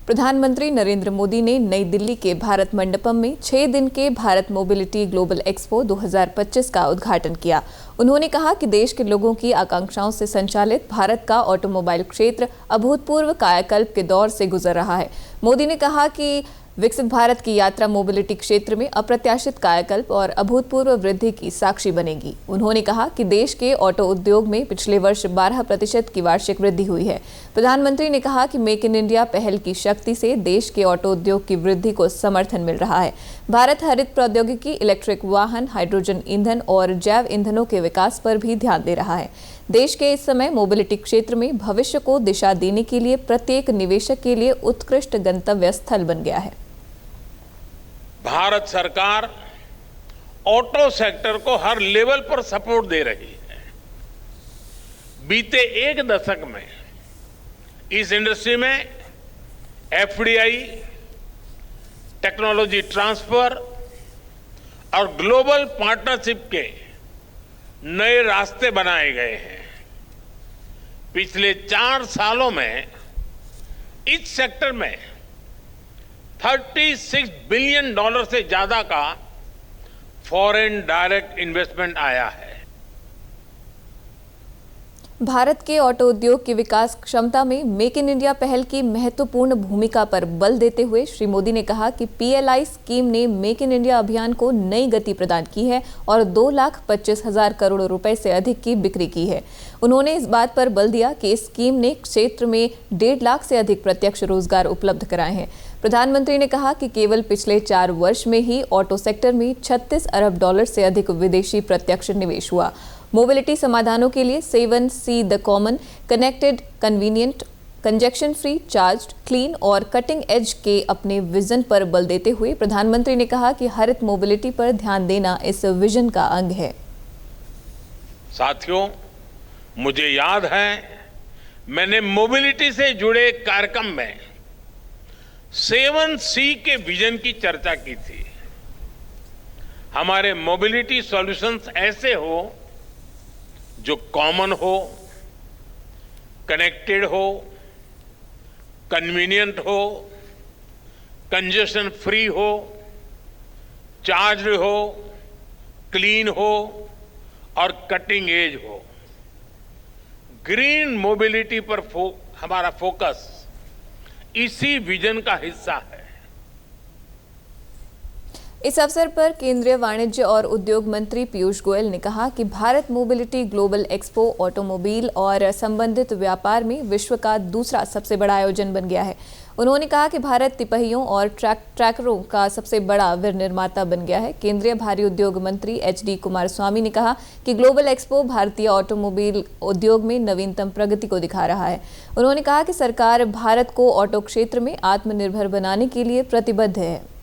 प्रधानमंत्री नरेंद्र मोदी ने नई दिल्ली के भारत मंडपम में 6 दिन के भारत मोबिलिटी ग्लोबल एक्सपो 2025 का उद्घाटन किया। उन्होंने कहा कि देश के लोगों की आकांक्षाओं से संचालित भारत का ऑटोमोबाइल क्षेत्र अभूतपूर्व कायाकल्प के दौर से गुजर रहा है। मोदी ने कहा कि विकसित भारत की यात्रा मोबिलिटी क्षेत्र में अप्रत्याशित कायाकल्प और अभूतपूर्व वृद्धि की साक्षी बनेगी। उन्होंने कहा कि देश के ऑटो उद्योग में पिछले वर्ष 12% की वार्षिक वृद्धि हुई है। प्रधानमंत्री ने कहा कि मेक इन इंडिया पहल की शक्ति से देश के ऑटो उद्योग की वृद्धि को समर्थन मिल रहा है। भारत हरित प्रौद्योगिकी, इलेक्ट्रिक वाहन, हाइड्रोजन ईंधन और जैव ईंधनों के विकास पर भी ध्यान दे रहा है। देश के इस समय मोबिलिटी क्षेत्र में भविष्य को दिशा देने के लिए प्रत्येक निवेशक के लिए उत्कृष्ट गंतव्य स्थल बन गया है। भारत सरकार ऑटो सेक्टर को हर लेवल पर सपोर्ट दे रही है। बीते एक दशक में इस इंडस्ट्री में एफडीआई, टेक्नोलॉजी ट्रांसफर और ग्लोबल पार्टनरशिप के नए रास्ते बनाए गए हैं। पिछले 4 सालों में इस सेक्टर में $36 बिलियन से ज्यादा का फॉरेन डायरेक्ट इन्वेस्टमेंट आया है। भारत के ऑटो उद्योग की विकास क्षमता में मेक इन इंडिया पहल की महत्वपूर्ण भूमिका पर बल देते हुए श्री मोदी ने कहा कि पीएलआई स्कीम ने मेक इन इंडिया अभियान को नई गति प्रदान की है और 2,25,000 करोड़ रुपए से अधिक की बिक्री की है। उन्होंने इस बात पर बल दिया कि इस स्कीम ने क्षेत्र में 1.5 लाख से अधिक प्रत्यक्ष रोजगार उपलब्ध कराए हैं। प्रधानमंत्री ने कहा कि केवल पिछले 4 वर्ष में ही ऑटो सेक्टर में $36 अरब से अधिक विदेशी प्रत्यक्ष निवेश हुआ। मोबिलिटी समाधानों के लिए 7C the common, connected, convenient, conjunction free, charged, clean और कटिंग एज के अपने विजन पर बल देते हुए प्रधानमंत्री ने कहा कि हरित मोबिलिटी पर ध्यान देना इस विजन का अंग है। साथियों, मुझे याद है मैंने मोबिलिटी से जुड़े कार्यक्रम में 7C के विजन की चर्चा की थी। हमारे मोबिलिटी सॉल्यूशंस ऐसे हो जो कॉमन हो, कनेक्टेड हो, कन्वीनियंट हो, कंजेशन फ्री हो, चार्ज्ड हो, क्लीन हो और कटिंग एज हो। ग्रीन मोबिलिटी पर हमारा फोकस इसी विजन का हिस्सा है। इस अवसर पर केंद्रीय वाणिज्य और उद्योग मंत्री पीयूष गोयल ने कहा कि Bharat mobility global expo automobile और संबंधित व्यापार में विश्व का दूसरा सबसे बड़ा आयोजन बन गया है। उन्होंने कहा कि भारत तिपहियों और ट्रैक्टरों का सबसे बड़ा विनिर्माता बन गया है। केंद्रीय भारी उद्योग मंत्री HD कुमारस्वामी ने कहा कि ग्लोबल एक्सपो भारतीय ऑटोमोबाइल उद्योग में नवीनतम प्रगति को दिखा रहा है। उन्होंने कहा कि सरकार भारत को ऑटो क्षेत्र में आत्मनिर्भर बनाने के लिए प्रतिबद्ध है।